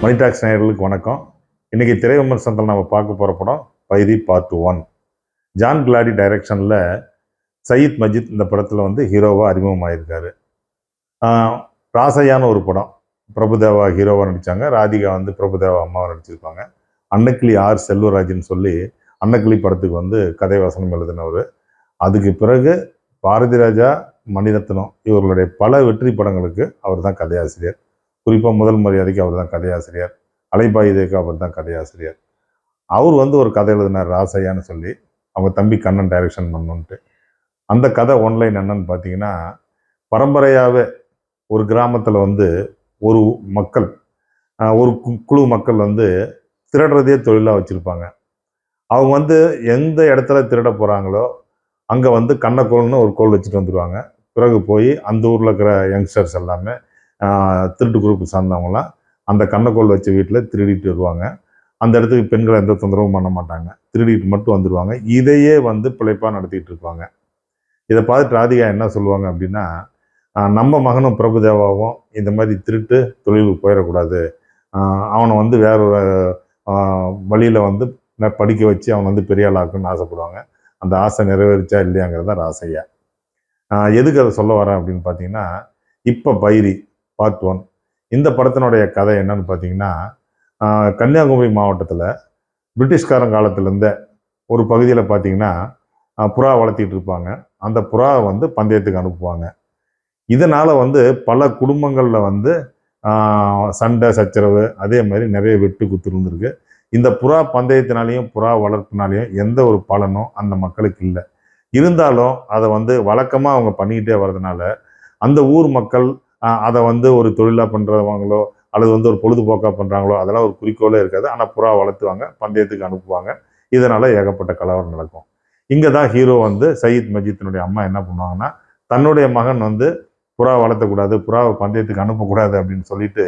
மணி tax நேயர்களுக்கு வணக்கம். இன்னைக்கு திரை விமர்சனத்தில் நம்ம பார்க்க போகிற படம் பைரி பார்ட் 1. ஜான் கிலாடி டைரக்ஷனில் சயீத் மஜித் இந்த படத்தில் வந்து ஹீரோவாக அறிமுகமாயிருக்காரு. ராசையான ஒரு படம். பிரபுதேவா ஹீரோவாக நடித்தாங்க, ராதிகா வந்து பிரபுதேவா அம்மாவை நடிச்சிருப்பாங்க. அன்னக்கிளி ஆர் செல்வராஜன் சொல்லி அன்னக்கிளி படத்துக்கு வந்து கதை வசனம் எழுதினவர். அதுக்கு பிறகு பாரதி ராஜா, மணிரத்னம் இவர்களுடைய பல வெற்றி படங்களுக்கு அவர் தான் கதையாசிரியர். குறிப்பாக முதல் மரியாதைக்கு அவர் தான் கதையாசிரியர், அலைபாயுதேக்கு அவர் தான் கதையாசிரியர். அவர் வந்து ஒரு கதை எழுதினார் ராசையான்னு சொல்லி, அவங்க தம்பி கண்ணன் டைரக்ஷன் பண்ணுன்ட்டு. அந்த கதை ஒன்லைன் என்னன்னு பார்த்தீங்கன்னா, பரம்பரையாகவே ஒரு கிராமத்தில் வந்து ஒரு மக்கள், ஒரு குழு மக்கள் வந்து திருடுறதே தொழிலாக வச்சுருப்பாங்க. அவங்க வந்து எந்த இடத்துல திருட போகிறாங்களோ அங்கே வந்து கண்ணக்கோள்னு ஒரு கோல் வச்சுட்டு வந்துடுவாங்க. பிறகு போய் அந்த ஊரில் இருக்கிற யங்ஸ்டர்ஸ் எல்லாமே திருட்டு குரூப்பு சார்ந்தவங்களாம் அந்த கண்ணக்கோள் வச்ச வீட்டில் திருடிட்டு வருவாங்க. அந்த இடத்துக்கு பெண்களை எந்த தொந்தரவும் பண்ண மாட்டாங்க, திருடிட்டு மட்டும் வந்துடுவாங்க. இதையே வந்து பிழைப்பாக நடத்திட்டு இருப்பாங்க. இதை பார்த்துட்டு ராதிகா என்ன சொல்லுவாங்க அப்படின்னா, நம்ம மகனும் பிரபுதேவாவும் இந்த மாதிரி திருட்டு தொழிலுக்கு போயிடக்கூடாது, அவனை வந்து வேற ஒரு வழியில் வந்து படிக்க வச்சு அவனை வந்து பெரிய ஆளாக்குன்னு ஆசைப்படுவாங்க. அந்த ஆசை நிறைவேறிச்சா இல்லையாங்கிறது தான் ராசையா. எதுக்கு அதை சொல்ல வரேன் அப்படின்னு பார்த்தீங்கன்னா, இப்போ பைரி பார்ட் 1 இந்த படத்தினுடைய கதை என்னன்னு பார்த்தீங்கன்னா, கன்னியாகுமரி மாவட்டத்தில் பிரிட்டிஷ்காரன் காலத்திலேருந்தே ஒரு பகுதியில் பார்த்தீங்கன்னா புறா வளர்த்திட்டு இருப்பாங்க. அந்த புறாவை வந்து பந்தயத்துக்கு அனுப்புவாங்க. இதனால் வந்து பல குடும்பங்களில் வந்து சண்டை சச்சரவு, அதே மாதிரி நிறைய வெட்டு குத்து இருந்திருக்கு. இந்த புறா பந்தயத்தினாலையும் புறா வளர்ப்புனாலையும் எந்த ஒரு பலனும் அந்த மக்களுக்கு இல்லை. இருந்தாலும் அதை வந்து வழக்கமாக அவங்க பண்ணிக்கிட்டே வர்றதுனால அந்த ஊர் மக்கள் அதை வந்து ஒரு தொழிலாக பண்ணுறவங்களோ அல்லது வந்து ஒரு பொழுதுபோக்காக பண்ணுறாங்களோ அதெல்லாம் ஒரு குறிக்கோளே இருக்காது. ஆனால் புறா வளர்த்துவாங்க, பந்தயத்துக்கு அனுப்புவாங்க. இதனால் ஏகப்பட்ட கலவரம் நடக்கும். இங்கே தான் ஹீரோ வந்து சயீத் மஜித்தினுடைய அம்மா என்ன பண்ணுவாங்கன்னா, தன்னுடைய மகன் வந்து புறா வளர்த்தக்கூடாது, புறாவை பந்தயத்துக்கு அனுப்பக்கூடாது அப்படின்னு சொல்லிட்டு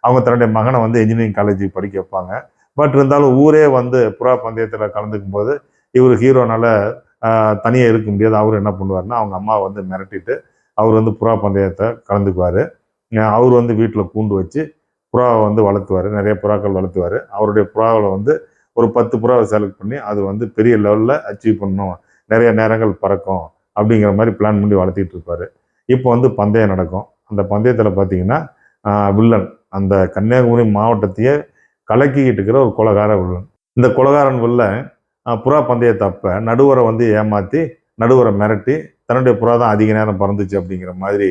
அவங்க தன்னுடைய மகனை வந்து இன்ஜினியரிங் காலேஜுக்கு படிக்க வைப்பாங்க. பட் இருந்தாலும் ஊரே வந்து புறா பந்தயத்தில் கலந்துக்கும் போது இவர் ஹீரோனால தனியாக இருக்க முடியாது. அவர் என்ன பண்ணுவார்னா, அவங்க அம்மாவை வந்து மிரட்டிட்டு அவர் வந்து புறா பந்தயத்தை கலந்துக்குவார். அவர் வந்து வீட்டில் கூண்டு வச்சு புறாவை வந்து வளர்த்துவார், நிறைய புறாக்கள் வளர்த்துவார். அவருடைய புறாவில் வந்து ஒரு 10 புறாவை செலக்ட் பண்ணி அது வந்து பெரிய லெவலில் அச்சீவ் பண்ணணும், நிறைய நேரங்கள் பறக்கும் அப்படிங்கிற மாதிரி பிளான் பண்ணி வளர்த்திட்டு இருப்பார். இப்போ வந்து பந்தயம் நடக்கும். அந்த பந்தயத்தில் பார்த்தீங்கன்னா வில்லன், அந்த கன்னியாகுமரி மாவட்டத்தையே கலக்கிக்கிட்டு இருக்கிற ஒரு கொலகார வில்லன். இந்த கொலகாரன் வில்லன் புறா பந்தயத்தை அப்போ நடுவரை வந்து ஏமாற்றி, நடுவரை மிரட்டி தன்னுடைய புறா தான் அதிக நேரம் பறந்துச்சு அப்படிங்கிற மாதிரி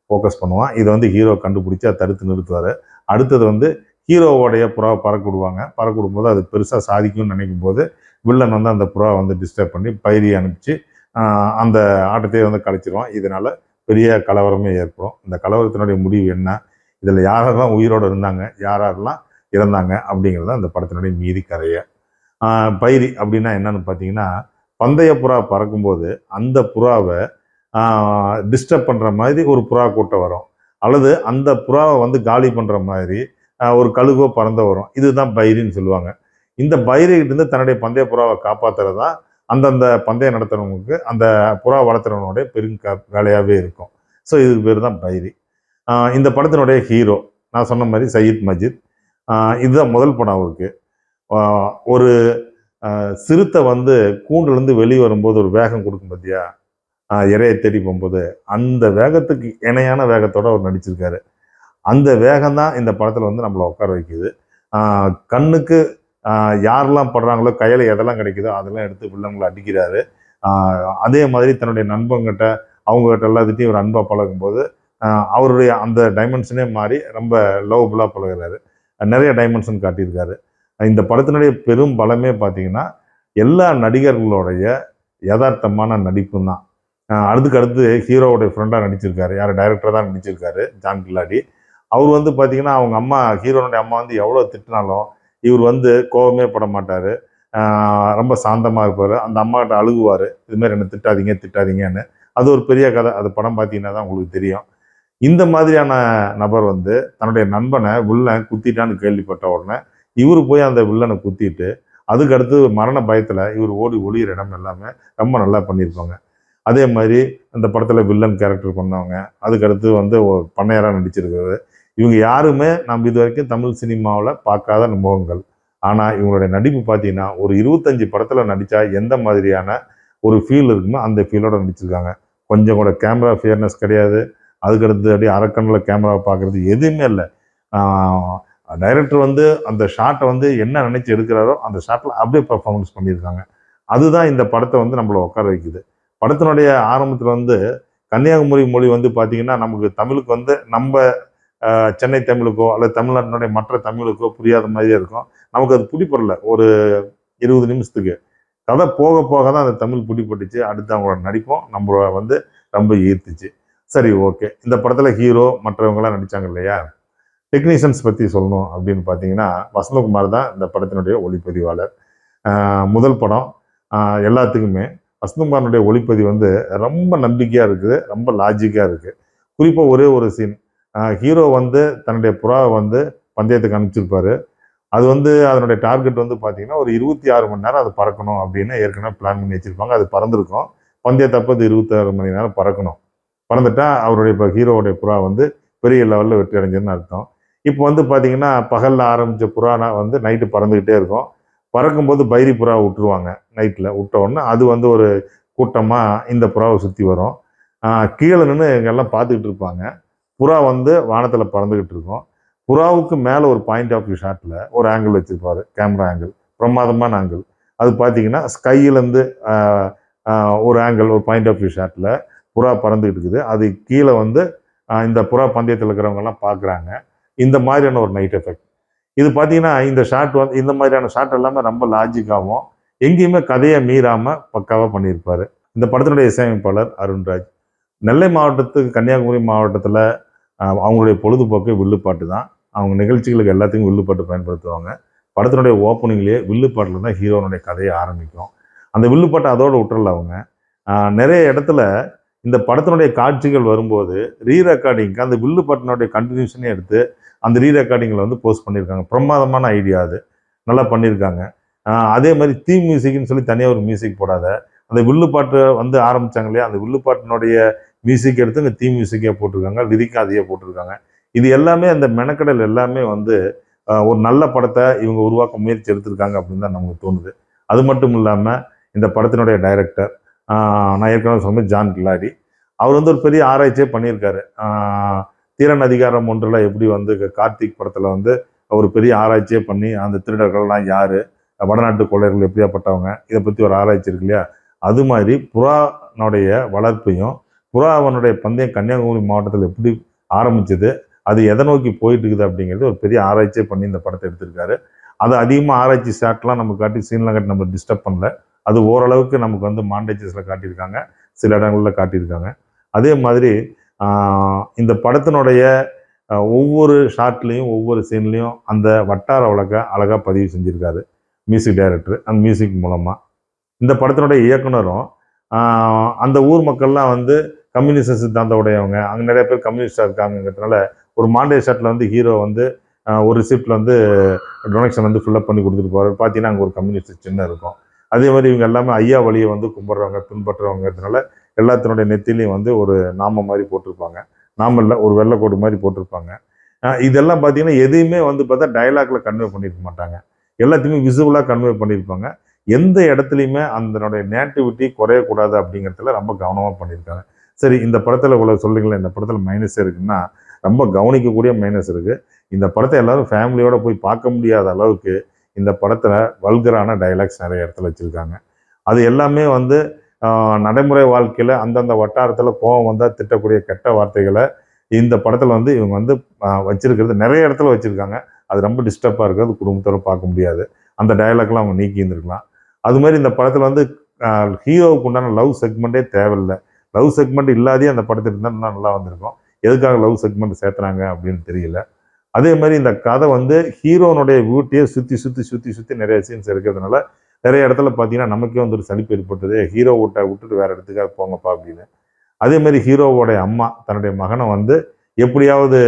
ஃபோக்கஸ் பண்ணுவான். இதை வந்து ஹீரோ கண்டுபிடிச்சி அதை தடுத்து நிறுத்துவார். அடுத்தது வந்து ஹீரோவோடைய புறாவை பறக்க விடுவாங்க. பறக்க விடும்போது அது பெருசாக சாதிக்கும்னு நினைக்கும் போது வில்லன் வந்து அந்த புறாவை வந்து டிஸ்டர்ப் பண்ணி பைரி அனுப்பிச்சு அந்த ஆட்டத்தையே வந்து கழிச்சிருவான். இதனால் பெரிய கலவரமே ஏற்படும். இந்த கலவரத்தினுடைய முடிவு என்ன, இதில் யாரெல்லாம் உயிரோடு இருந்தாங்க, யாரெல்லாம் இறந்தாங்க அப்படிங்கிறத அந்த படத்தினுடைய மீதி கதையை. பைரி அப்படின்னா என்னன்னு பார்த்தீங்கன்னா, பந்தய புறா பறக்கும்போது அந்த புறாவை டிஸ்டர்ப் பண்ணுற மாதிரி ஒரு புறா கூட்டம் வரும், அல்லது அந்த புறாவை வந்து காலி பண்ணுற மாதிரி ஒரு கழுகோ பறந்த வரும். இதுதான் பைரின்னு சொல்லுவாங்க. இந்த பைரிகிட்டேருந்து தன்னுடைய பந்தய புறாவை காப்பாற்றுறது தான் அந்தந்த பந்தயம் நடத்துகிறவங்களுக்கு அந்த புறா வளர்த்துறவனுடைய வேலையாகவே இருக்கும். ஸோ இதுக்கு பேர் தான் பைரி. இந்த படத்தினுடைய ஹீரோ நான் சொன்ன மாதிரி சயீத் மஜித். இதுதான் முதல் படம் அவருக்கு. ஒரு சிறுத்தை வந்து கூண்டுலேருந்து வெளியே வரும்போது ஒரு வேகம் கொடுக்கும் பார்த்தியா, இறையை தேடி போகும்போது அந்த வேகத்துக்கு இணையான வேகத்தோடு அவர் நடிச்சிருக்காரு. அந்த வேகம் தான் இந்த படத்தில் வந்து நம்மளை உட்கார வைக்குது. கண்ணுக்கு யாரெல்லாம் படுறாங்களோ, கையில் எதெல்லாம் கிடைக்குதோ அதெல்லாம் எடுத்து வில்லங்களை அடிக்கிறாரு. அதே மாதிரி தன்னுடைய நண்பங்கிட்ட அவங்ககிட்ட எல்லாத்திட்டையும் ஒரு அன்பாக பழகும்போது அவருடைய அந்த டைமென்ஷனே மாறி ரொம்ப லவ்வபுல்லாக பழகுறாரு. நிறைய டைமென்ஷன் காட்டியிருக்காரு. இந்த படத்தினுடைய பெரும் பலமே பார்த்தீங்கன்னா எல்லா நடிகர்களுடைய யதார்த்தமான நடிப்பும் தான். அடுத்து ஹீரோவுடைய ஃப்ரெண்டாக நடிச்சிருக்காரு, யார் டைரக்டர் தான் நடிச்சிருக்காரு, ஜான் கிலாடி. அவர் வந்து பார்த்தீங்கன்னா அவங்க அம்மா, ஹீரோனுடைய அம்மா வந்து எவ்வளோ திட்டினாலும் இவர் வந்து கோபமே பட மாட்டார், ரொம்ப சாந்தமாக இருப்பார். அந்த அம்மாக்கிட்ட அழுகுவார், இதுமாதிரி என்ன திட்டாதீங்க திட்டாதீங்கன்னு. அது ஒரு பெரிய கதை, அது படம் பார்த்தீங்கன்னா தான் உங்களுக்கு தெரியும். இந்த மாதிரியான நபர் வந்து தன்னுடைய நண்பனை வில்லன் குத்திட்டான்னு கேள்விப்பட்ட உடனே இவர் போய் அந்த வில்லனை குத்திட்டு அதுக்கடுத்து மரண பயத்தில் இவர் ஓடி ஒளியிற இடம் எல்லாமே ரொம்ப நல்லா பண்ணியிருப்பாங்க. அதே மாதிரி அந்த படத்தில் வில்லன் கேரக்டர் பண்ணவங்க, அதுக்கடுத்து வந்து பண்ணையராக நடிச்சிருக்கிறது, இவங்க யாருமே நம்ம இது வரைக்கும் தமிழ் சினிமாவில் பார்க்காத முகங்கள். ஆனால் இவங்களுடைய நடிப்பு பார்த்தீங்கன்னா ஒரு 25 படத்தில் நடித்தா எந்த மாதிரியான ஒரு ஃபீல் இருக்குமோ அந்த ஃபீலோட நடிச்சிருக்காங்க. கொஞ்சம் கூட கேமரா ஃபியர்னஸ் கிடையாது. அதுக்கடுத்து அப்படியே அரக்கண்ணில் கேமராவை பார்க்குறது எதுவுமே இல்லை. டைரக்டர் வந்து அந்த ஷாட்டை வந்து என்ன நினச்சி எடுக்கிறாரோ அந்த ஷாட்டில் அப்படியே பர்ஃபார்மன்ஸ் பண்ணியிருக்காங்க. அதுதான் இந்த படத்தை வந்து நம்மளை உட்கார வைக்குது. படத்தினுடைய ஆரம்பத்தில் வந்து கன்னியாகுமரி மொழி வந்து பார்த்தீங்கன்னா நமக்கு தமிழுக்கு வந்து நம்ம சென்னை தமிழுக்கோ அல்லது தமிழ்நாட்டினுடைய மற்ற தமிழுக்கோ புரியாத மாதிரியே இருக்கும். நமக்கு அது பிடிப்படல. ஒரு 20 நிமிஷத்துக்கு கதை போக போக தான் அந்த தமிழ் பிடிப்பட்டுச்சு. அடுத்து அவங்களோட நடிப்பும் நம்மள வந்து ரொம்ப ஈர்த்துச்சு. சரி, ஓகே. இந்த படத்தில் ஹீரோ மற்றவங்களாம் நடித்தாங்க இல்லையா? டெக்னீஷியன்ஸ் பற்றி சொல்லணும் அப்படின்னு பார்த்தீங்கன்னா வசந்தகுமார் தான் இந்த படத்தினுடைய ஒளிப்பதிவாளர். முதல் படம் எல்லாத்துக்குமே வசந்தகுமாரனுடைய ஒளிப்பதிவு வந்து ரொம்ப நம்பிக்கையாக இருக்குது, ரொம்ப லாஜிக்காக இருக்குது. குறிப்பாக ஒரே ஒரு சீன், ஹீரோ வந்து தன்னுடைய புறாவை வந்து பந்தயத்துக்கு அனுப்பிச்சிருப்பாரு. அது வந்து அதனுடைய டார்கெட் வந்து பார்த்தீங்கன்னா ஒரு 26 மணி நேரம் அது பறக்கணும் அப்படின்னு ஏற்கனவே பிளான் பண்ணி வச்சுருப்பாங்க. அது பறந்துருக்கும். பந்தயத்தப்போ அது 26 மணி நேரம் பறக்கணும். பறந்துட்டா அவருடைய இப்போ ஹீரோவுடைய புறா வந்து பெரிய லெவலில் வெற்றி அடைஞ்சதுன்னு அர்த்தம். இப்போ வந்து பார்த்தீங்கன்னா பகலில் ஆரம்பித்த புறானா வந்து நைட்டு பறந்துக்கிட்டே இருக்கும். பறக்கும்போது பைரி புறா விட்டுருவாங்க. நைட்டில் விட்ட உடனே அது வந்து ஒரு கூட்டமாக இந்த புறாவை சுற்றி வரும். கீழே நின்று எங்கெல்லாம் பார்த்துக்கிட்டு இருப்பாங்க. புறா வந்து வானத்தில் பறந்துக்கிட்டு இருக்கும். புறாவுக்கு மேலே ஒரு பாயிண்ட் ஆஃப் வியூ ஷாட்டில் ஒரு ஆங்கிள் வச்சுருப்பாரு, கேமரா ஆங்கிள், பிரமாதமான ஆங்கிள். அது பார்த்தீங்கன்னா ஸ்கையிலேருந்து ஒரு ஆங்கிள், ஒரு பாயிண்ட் ஆஃப் வியூ ஷாட்டில் புறா பறந்துக்கிட்டு இருக்குது. அது கீழே வந்து இந்த புறா பந்தயத்தில் இருக்கிறவங்கெல்லாம் பார்க்குறாங்க. இந்த மாதிரியான ஒரு நைட் எஃபெக்ட். இது பார்த்தீங்கன்னா இந்த ஷாட் வந்து இந்த மாதிரியான ஷாட் எல்லாமே ரொம்ப லாஜிக்காகவும் எங்கேயுமே கதையை மீறாமல் பக்காவாக பண்ணியிருப்பார். இந்த படத்தினுடைய இசையமைப்பாளர் அருண்ராஜ். நெல்லை மாவட்டத்துக்கு கன்னியாகுமரி மாவட்டத்தில் அவங்களுடைய பொழுதுபோக்கு வில்லுப்பாட்டு தான். அவங்க நிகழ்ச்சிகளுக்கு எல்லாத்துக்கும் வில்லுப்பாட்டு பயன்படுத்துவாங்க. படத்தினுடைய ஓப்பனிங்லேயே வில்லுப்பாட்டில் தான் ஹீரோனுடைய கதையை ஆரம்பிக்கும். அந்த வில்லுப்பாட்டை அதோடு விட்டுறல அவங்க. நிறைய இடத்துல இந்த படத்தினுடைய காட்சிகள் வரும்போது ரீரெக்கார்டிங்க்கு அந்த வில்லுப்பாட்டினுடைய கண்டினியூஷனே எடுத்து அந்த ரீரெக்கார்டிங்கில் வந்து போஸ்ட் பண்ணியிருக்காங்க. பிரமாதமான ஐடியா அது. நல்லா பண்ணியிருக்காங்க. அதே மாதிரி தீம் மியூசிக்னு சொல்லி தனியாக ஒரு மியூசிக் போடாத, அந்த வில்லுப்பாட்டு வந்து ஆரம்பித்தாங்க இல்லையா, அந்த வில்லுப்பாட்டினுடைய மியூசிக் எடுத்து இந்த தீம் மியூசிக்கே போட்டிருக்காங்க, லிரிக்காக அதையே போட்டிருக்காங்க. இது எல்லாமே அந்த மெனக்கடல் எல்லாமே வந்து ஒரு நல்ல படத்தை இவங்க உருவாக்க முயற்சி எடுத்திருக்காங்க அப்படின்னு தான் நமக்கு தோணுது. அது மட்டும் இல்லாமல் இந்த படத்தினுடைய டைரக்டர் நான் ஏற்கனவே சொன்ன ஜான் கில்லாடி, அவர் வந்து ஒரு பெரிய ஆராய்ச்சியே பண்ணியிருக்காரு. தீரன் அதிகாரம் ஒன்றில் எப்படி வந்து கார்த்திக் படத்தில் வந்து ஒரு பெரிய ஆராய்ச்சியே பண்ணி அந்த திருடர்கள்லாம் யார், வடநாட்டு கொள்ளையர்கள் எப்படியாப்பட்டவங்க, இதை பற்றி ஒரு ஆராய்ச்சி இருக்கு இல்லையா? அது மாதிரி புறானுடைய வளர்ப்பையும் புறாவனுடைய பந்தயம் கன்னியாகுமரி மாவட்டத்தில் எப்படி ஆரம்பிச்சது, அது எதை நோக்கி போயிட்டு இருக்குது அப்படிங்கிறது ஒரு பெரிய ஆராய்ச்சியே பண்ணி இந்த படத்தை எடுத்திருக்காரு. அது அதிகமாக ஆராய்ச்சி ஷாட்லாம் நம்ம காட்டி சீன்லாம் காட்டி நம்ம டிஸ்டர்ப் பண்ணல. அது ஓரளவுக்கு நமக்கு வந்து மாண்டேஜஸில் காட்டியிருக்காங்க, சில இடங்களில் காட்டியிருக்காங்க. அதே மாதிரி இந்த படத்தினுடைய ஒவ்வொரு ஷாட்லேயும் ஒவ்வொரு சீன்லேயும் அந்த வட்டார வழக்கை அழகாக பதிவு செஞ்சுருக்காரு மியூசிக் டைரக்டர். அந்த மியூசிக் மூலமாக இந்த படத்தினுடைய இயக்குனரும் அந்த ஊர் மக்கள்லாம் வந்து கம்யூனிஸ்ட சித்தாந்த உடையவங்க, அங்கே நிறைய பேர் கம்யூனிஸ்டாக இருக்காங்கிறதுனால ஒரு மாண்டே ஷாட்டில் வந்து ஹீரோ வந்து ஒரு ரிசிப்டில் வந்து டொனேஷன் வந்து ஃபில்லப் பண்ணி கொடுத்துட்டு போகிறார். பார்த்தீங்கன்னா அங்கே ஒரு கம்யூனிஸ்ட் சின்னம் இருக்கும். அதே மாதிரி இவங்க எல்லாமே ஐயா வழியை வந்து கும்பிட்றவங்க, பின்பற்றுறவங்கிறதுனால எல்லாத்தினுடைய நெத்திலையும் வந்து ஒரு நாமம் மாதிரி போட்டிருப்பாங்க. நாமல்ல ஒரு வெள்ளைக்கோடு மாதிரி போட்டிருப்பாங்க. இதெல்லாம் பார்த்தீங்கன்னா எதையுமே வந்து பார்த்தா டைலாக்ல கன்வே பண்ணியிருக்க மாட்டாங்க. எல்லாத்தையுமே விசுவலாக கன்வே பண்ணியிருப்பாங்க. எந்த இடத்துலையுமே அதனுடைய நேட்டிவிட்டி குறையக்கூடாது அப்படிங்கிறதுல ரொம்ப கவனமாக பண்ணியிருக்காங்க. சரி, இந்த படத்தில் இவ்வளோ சொல்லுங்களேன், இந்த படத்தில் மைனஸ் இருக்குன்னா ரொம்ப கவனிக்கக்கூடிய மைனஸ் இருக்குது. இந்த படத்தை எல்லாரும் ஃபேமிலியோடு போய் பார்க்க முடியாத அளவுக்கு இந்த படத்தில் வல்கரான டைலாக்ஸ் நிறைய இடத்துல வச்சுருக்காங்க. அது எல்லாமே வந்து நடைமுறை வாழ்க்கையில் அந்தந்த வட்டாரத்தில் கோபம் வந்தால் திட்டக்கூடிய கெட்ட வார்த்தைகளை இந்த படத்தில் வந்து இவங்க வந்து வச்சிருக்கிறது நிறைய இடத்துல வச்சுருக்காங்க. அது ரொம்ப டிஸ்டர்பாக இருக்குது. அது குடும்பத்தோடு பார்க்க முடியாது. அந்த டைலாக்லாம் அவங்க நீக்கி இருந்திருக்கலாம். அது மாதிரி இந்த படத்தில் வந்து ஹீரோவுக்கு உண்டான லவ் செக்மெண்ட்டே தேவையில்லை. லவ் செக்மெண்ட் இல்லாதே அந்த படத்தில் இருந்தால் நல்லா வந்திருக்கும். எதுக்காக லவ் செக்மெண்ட் சேர்த்துறாங்க அப்படின்னு தெரியல. அதே மாதிரி இந்த கதை வந்து ஹீரோனுடைய வீட்டையே சுற்றி நிறைய சீன்ஸ் இருக்கிறதுனால நிறைய இடத்துல பார்த்தீங்கன்னா நமக்கே வந்து ஒரு சலிப்பு ஏற்பட்டது. ஹீரோ விட்டுட்டு வேற இடத்துக்காக போங்கப்பா அப்படின்னு. அதே மாதிரி ஹீரோவோடைய அம்மா தன்னுடைய மகனை வந்து எப்படியாவது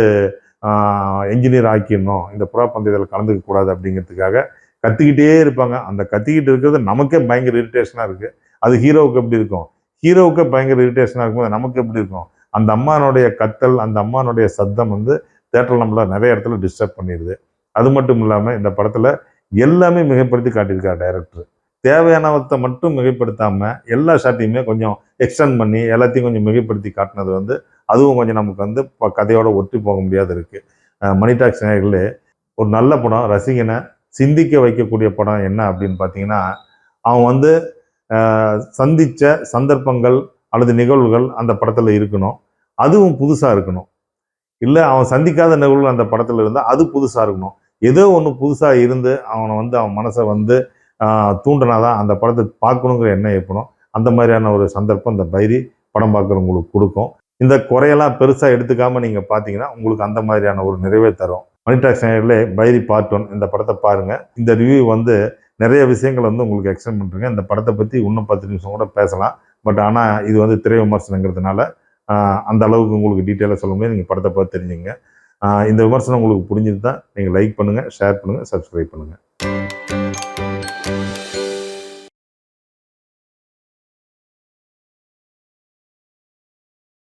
என்ஜினியர் ஆக்கிடணும், இந்த புறா பந்தயத்தில் கலந்துக்க கூடாது அப்படிங்கிறதுக்காக கத்திக்கிட்டே இருப்பாங்க. அந்த கத்திக்கிட்டு இருக்கிறது நமக்கே பயங்கர இரிட்டேஷனாக இருக்குது. அது ஹீரோவுக்கு எப்படி இருக்கும்? ஹீரோவுக்கே பயங்கர இரிட்டேஷனாக இருக்கும்போது நமக்கு எப்படி இருக்கும்? அந்த அம்மானுடைய கத்தல், அந்த அம்மானுடைய சத்தம் வந்து தேட்டரில் நம்மள நிறைய இடத்துல டிஸ்டர்ப் பண்ணிடுது. அது மட்டும் இல்லாமல் இந்த படத்தில் எல்லாமே மிகைப்படுத்தி காட்டியிருக்கார் டைரக்டர். தேவையானவற்றை மட்டும் மிகைப்படுத்தாமல் எல்லா ஷாட்டையுமே கொஞ்சம் எக்ஸ்டெண்ட் பண்ணி எல்லாத்தையும் கொஞ்சம் மிகைப்படுத்தி காட்டினது வந்து அதுவும் கொஞ்சம் நமக்கு வந்து கதையோட ஒட்டி போக முடியாது இருக்குது. மணி டாக்ஸ் நேயர்களே, ஒரு நல்ல படம், ரசிகனை சிந்திக்க வைக்கக்கூடிய படம் என்ன அப்படின்னு பார்த்தீங்கன்னா, அவன் வந்து சந்தித்த சந்தர்ப்பங்கள் அல்லது நிகழ்வுகள் அந்த படத்தில் இருக்கணும். அதுவும் புதுசாக இருக்கணும். இல்லை அவன் சந்திக்காத நிகழ்வுகள் அந்த படத்தில் இருந்தால் அது புதுசாக இருக்கணும். ஏதோ ஒன்று புதுசாக இருந்து அவனை வந்து அவன் மனசை வந்து தூண்டினாதான் அந்த படத்தை பார்க்கணுங்கிற எண்ணம் ஏற்படும். அந்த மாதிரியான ஒரு சந்தர்ப்பம் இந்த பைரி படம் பார்க்குறவங்களுக்கு கொடுக்கும். இந்த குறையெல்லாம் பெருசாக எடுத்துக்காமல் நீங்கள் பார்த்தீங்கன்னா உங்களுக்கு அந்த மாதிரியான ஒரு நிறைவே தரும். மணி டாக்ஸ் நேயர்களே, பைரி பார்ட் 1 இந்த படத்தை பாருங்கள். இந்த ரிவ்யூ வந்து நிறைய விஷயங்கள் வந்து உங்களுக்கு எக்ஸ்டெண்ட் பண்ணுறேங்க. இந்த படத்தை பற்றி இன்னும் 10 நிமிஷம் கூட பேசலாம். பட் ஆனால் இது வந்து திரை விமர்சனங்கிறதுனால அந்த அளவுக்கு உங்களுக்கு டீட்டெயிலாக சொல்ல முடியாது. நீங்கள் படத்தை பார்த்து தெரிஞ்சுங்க. இந்த விமர்சனம் உங்களுக்கு புரிஞ்சுது தான் நீங்கள் லைக் பண்ணுங்கள், ஷேர் பண்ணுங்கள், சப்ஸ்கிரைப் பண்ணுங்கள்.